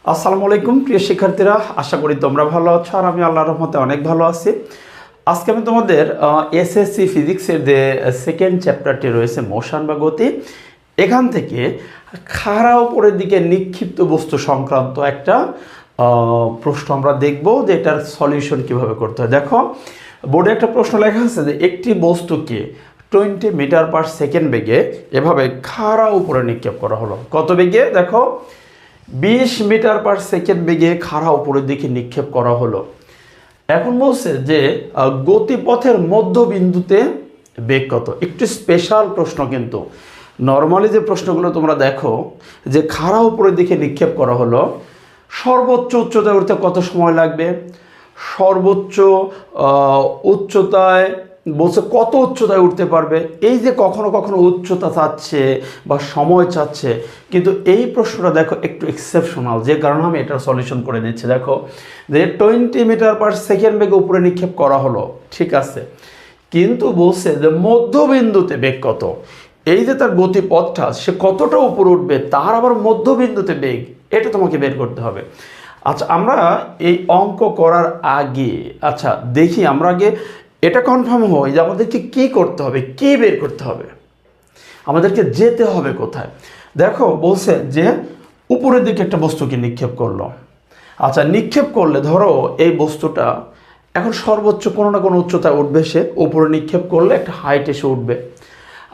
আসসালামু আলাইকুম প্রিয় শিক্ষার্থীরা, আশা করি তোমরা ভালো আছো আর আমি আল্লাহর রহমতে অনেক ভালো আছি। আজকে আমি তোমাদের এসএসসি ফিজিক্সের যে সেকেন্ড চ্যাপ্টারটি রয়েছে মোশন বা গতি, এখান থেকে খাড়া উপরের দিকে নিক্ষিপ্ত বস্তু সংক্রান্ত একটা প্রশ্ন আমরা দেখব যে এটার সলিউশন কিভাবে করতে হয়। দেখো বোর্ডে একটা প্রশ্ন লেখা আছে যে একটি বস্তুকে 20 মিটার পার সেকেন্ড বেগে এভাবে খাড়া উপরে নিক্ষেপ করা হলো। কত বেগে? দেখো 20 মিটার পার সেকেন্ড বেগে খাড়া উপরের দিকে নিক্ষেপ করা হলো। এখন বলছে যে গতিপথের মধ্যবিন্দুতে বেগ কত। একটু স্পেশাল প্রশ্ন, কিন্তু নর্মালি যে প্রশ্নগুলো তোমরা দেখো যে খাড়া উপরের দিকে নিক্ষেপ করা হলো, সর্বোচ্চ উচ্চতায় উঠতে কত সময় লাগবে, সর্বোচ্চ উচ্চতায় বলছে কত উচ্চতায় উঠতে পারবে, এই যে কখনো কখনো উচ্চতা চাচ্ছে বা সময় চাচ্ছে, কিন্তু এই প্রশ্নটা দেখো একটু এক্সেপশনাল, যে কারণে আমি এটার সলিউশন করে দিচ্ছি। দেখো যে 20 মিটার পার সেকেন্ড বেগে উপরে নিক্ষেপ করা হলো, ঠিক আছে, কিন্তু বলছে যে মধ্যবিন্দুতে বেগ কত। এই যে তার গতিপথটা সে কতটা উপরে উঠবে, তার আবার মধ্যবিন্দুতে বেগ, এটা তোমাকে বের করতে হবে। আচ্ছা, আমরা এই অঙ্ক করার আগে দেখি, আমরা আগে এটা কনফার্ম হই যে আমাদেরকে কী করতে হবে, কী বের করতে হবে, আমাদেরকে যেতে হবে কোথায়। দেখো বলছে যে উপরের দিকে একটা বস্তুকে নিক্ষেপ করলো। আচ্ছা, নিক্ষেপ করলে ধরো এই বস্তুটা এখন সর্বোচ্চ কোনো না কোনো উচ্চতায় উঠবে, সে উপরে নিক্ষেপ করলে একটা হাইট এসে উঠবে।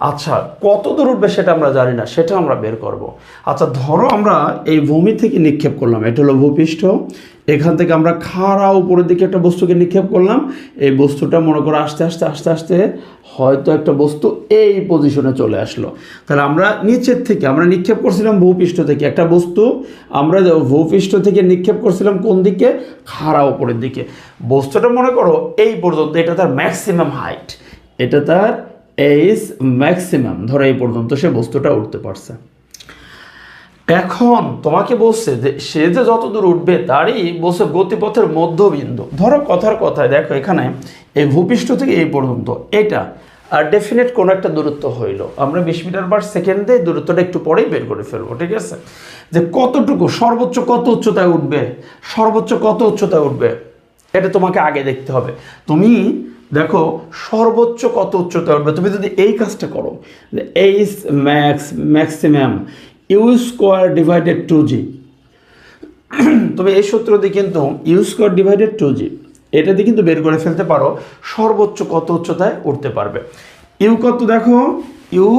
আচ্ছা, কত দূর উঠবে সেটা আমরা জানি না, সেটা আমরা বের করব। আচ্ছা, ধরো আমরা এই ভূমি থেকে নিক্ষেপ করলাম, এটা হলো ভূপৃষ্ঠ, এখান থেকে আমরা খাড়া উপরের দিকে একটা বস্তুকে নিক্ষেপ করলাম। এই বস্তুটা মনে করো আস্তে আস্তে আস্তে আস্তে হয়তো একটা বস্তু এই পজিশনে চলে আসলো। তাহলে আমরা নিচের থেকে আমরা নিক্ষেপ করছিলাম ভূপৃষ্ঠ থেকে একটা বস্তু, আমরা ভূপৃষ্ঠ থেকে নিক্ষেপ করছিলাম কোন দিকে? খাড়া উপরের দিকে। বস্তুটা মনে করো এই পর্যন্ত, এটা তার ম্যাক্সিমাম হাইট, এটা তার এইজ ম্যাক্সিমাম, ধরো এই পর্যন্ত সে বস্তুটা উঠতে পারছে। এখন তোমাকে বলছে যে সে যে যত দূর উঠবে তারই বলছে গতিপথের মধ্যবিন্দু। ধরো কথার কথায় দেখো এখানে এই ভূপৃষ্ঠ থেকে এই পর্যন্ত এটা আর ডেফিনেট কোনো একটা দূরত্ব হইল, আমরা 20 মিটার পার সেকেন্ডে দূরত্বটা একটু পরেই বের করে ফেলবো, ঠিক আছে। যে কতটুকু সর্বোচ্চ কত উচ্চতায় উঠবে, সর্বোচ্চ কত উচ্চতায় উঠবে এটা তোমাকে আগে দেখতে হবে। তুমি দেখো সর্বোচ্চ কত উচ্চতায় উঠবে, তুমি যদি এই কাজটা করো যে H maximum u square divided 2g, তুমি এই সূত্র দিয়ে কিন্তু ইউ স্কোয়ার ডিভাইডেড 2g এটা দিয়ে কিন্তু বের করে ফেলতে পারো সর্বোচ্চ কত উচ্চতায় উঠতে পারবে। ইউ কত? দেখো ইউ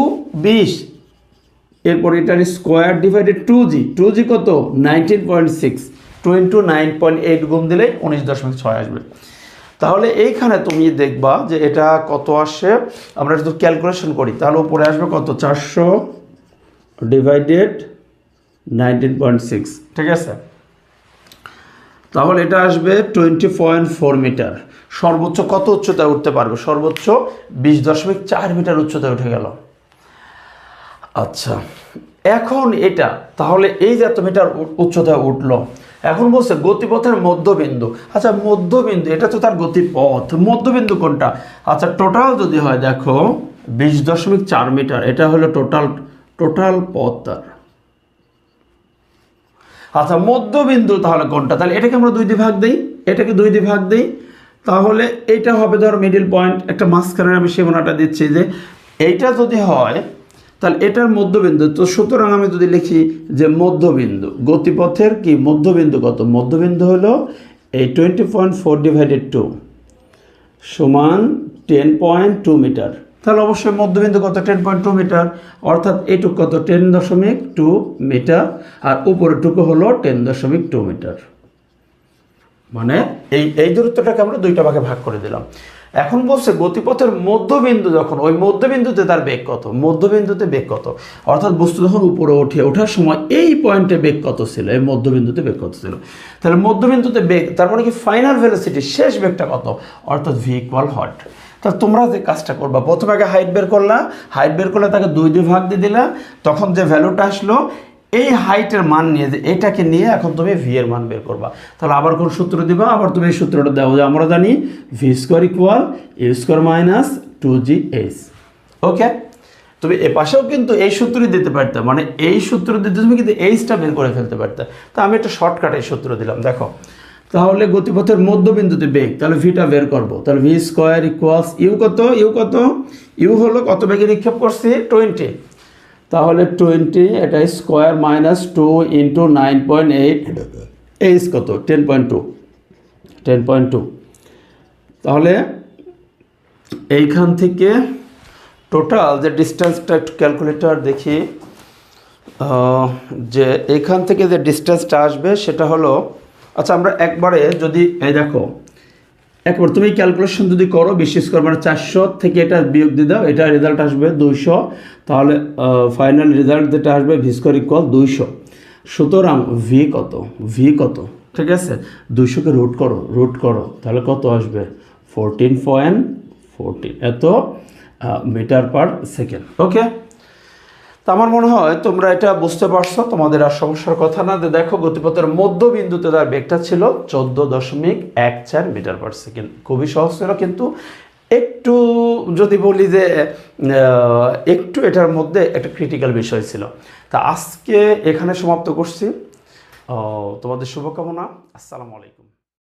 20, এরপর এটার স্কোয়ার ডিভাইডেড 2g কত? 19.6, 9.8 গুণ দিলে 19.6 আসবে। তাহলে এইখানে তুমি দেখবা যে এটা কত আসে, আমরা যদি ক্যালকুলেশন করি তাহলে উপরে আসবে কত? 400 ডিভাইডেড 19.6, ঠিক আছে। তাহলে এটা আসবে 20.4 মিটার। সর্বোচ্চ কত উচ্চতায় উঠতে পারবে? সর্বোচ্চ 20.4 মিটার উচ্চতায় উঠে গেল। আচ্ছা, এখন এটা তাহলে এই যে এত মিটার উচ্চতায় উঠলো, এখন বলছে গতিপথের মধ্যবিন্দু। আচ্ছা, মধ্যবিন্দু এটা তো তার গতিপথ, মধ্যবিন্দু কোনটা? আচ্ছা, টোটাল যদি হয় দেখো 20.4 মিটার, এটা হলো টোটাল পথ তার। আচ্ছা, মধ্যবিন্দু তাহলে কোনটা? তাহলে এটাকে আমরা 2 দিয়ে ভাগ দিই, এটাকে 2 দিয়ে ভাগ দিই, তাহলে এটা হবে ধর মিডিল পয়েন্ট, একটা মাঝখানে আমি সীমানাটা দিচ্ছি যে এইটা যদি হয় তাহলে এটার মধ্যবিন্দু। তো সুতরাং আমি যদি লিখি যে মধ্যবিন্দু, গতিপথের কি মধ্যবিন্দু কত? মধ্যবিন্দু হলো এই 20.4 ডিভাইডেড 2 সমান 10.2 মিটার। তাহলে অবশ্যই মধ্যবিন্দু কত? 10.2 মিটার, অর্থাৎ এইটুকু কত? 10.2 মিটার, আর উপরের টুকু হলো 10.2 মিটার। মানে এই দূরত্বটাকে আমরা 2টা ভাগে ভাগ করে দিলাম। এখন বলছে গতিপথের মধ্যবিন্দু যখন, ওই মধ্যবিন্দুতে তার বেগ কত? মধ্যবিন্দুতে বেগ কত, অর্থাৎ বস্তু যখন উপরে ওঠার সময় এই পয়েন্টে বেগ কত ছিল, এই মধ্যবিন্দুতে বেগ কত ছিল। তাহলে মধ্যবিন্দুতে বেগ, তার মানে কি ফাইনাল ভেলোসিটি, শেষ বেগটা কত, অর্থাৎ ভি ইকুয়াল হট। তাহলে তোমরা যে কাজটা করবা, প্রথমে আগে হাইট বের করলা, হাইট বের করলে তাকে 2 দিয়ে ভাগ দিয়ে দিলা, তখন যে ভ্যালুটা আসলো এই হাইটের মান নিয়ে, যে এটাকে নিয়ে এখন তুমি ভি এর মান বের করবা। তাহলে আবার কোন সূত্র দিবা? আবার তুমি এই সূত্রটা দাও যে আমরা জানি V square equal u square minus 2gh। Okay, তো তুমি এ পাশেও কিন্তু এই সূত্রই দিতে পারতে, মানে এই সূত্র দিতে তুমি কিন্তু এইচটা বের করে ফেলতে পারতে। তা আমি একটা শর্টকাট এই সূত্র দিলাম। দেখো তাহলে গতিপথের মধ্যবিন্দুতে বেগ, তাহলে ভিটা বের করব। তাহলে ভি স্কোয়ার ইকুয়ালস ইউ কত, ইউ হলো কত বেগে নিক্ষেপ করছি 20, তাহলে 20 এটা স্কোয়ার মাইনাস 2 ইন্টু 9.8, এইচ কত 10.2। তাহলে এইখান থেকে টোটাল যে ডিস্টেন্সটা একটু ক্যালকুলেটর দেখি, যে এইখান থেকে যে ডিস্টেন্সটা আসবে সেটা হলো, আচ্ছা আমরা একবারে যদি এই দেখো একবার তুমি ক্যালকুলেশন যদি করো 20 স্কোয়ার মানে 400 থেকে এটা বিয়োগ দিয়ে দাও, এটা রেজাল্ট আসবে 200। তাহলে ফাইনাল রেজাল্ট যেটা আসবে ভি স্কোয়ার ইকুয়াল 200। সুতরাং ভি কত, ঠিক আছে, 200কে রুট করো তাহলে কত আসবে 14.14 এত মিটার পার সেকেন্ড। ওকে, তো আমার মনে হয় তোমরা এটা বুঝতে পারছো, তোমাদের আর সমস্যার কথা না। দেখো গতিপথের মধ্যবিন্দুতে তার বেগটা ছিল 14.14 মিটার পার সেকেন্ড। খুবই সহজ ছিল, কিন্তু একটু যদি বলি যে একটু এটার মধ্যে একটা ক্রিটিক্যাল বিষয় ছিল। তা আজকে এখানে সমাপ্ত করছি। তোমাদের শুভকামনা। আসসালামু আলাইকুম।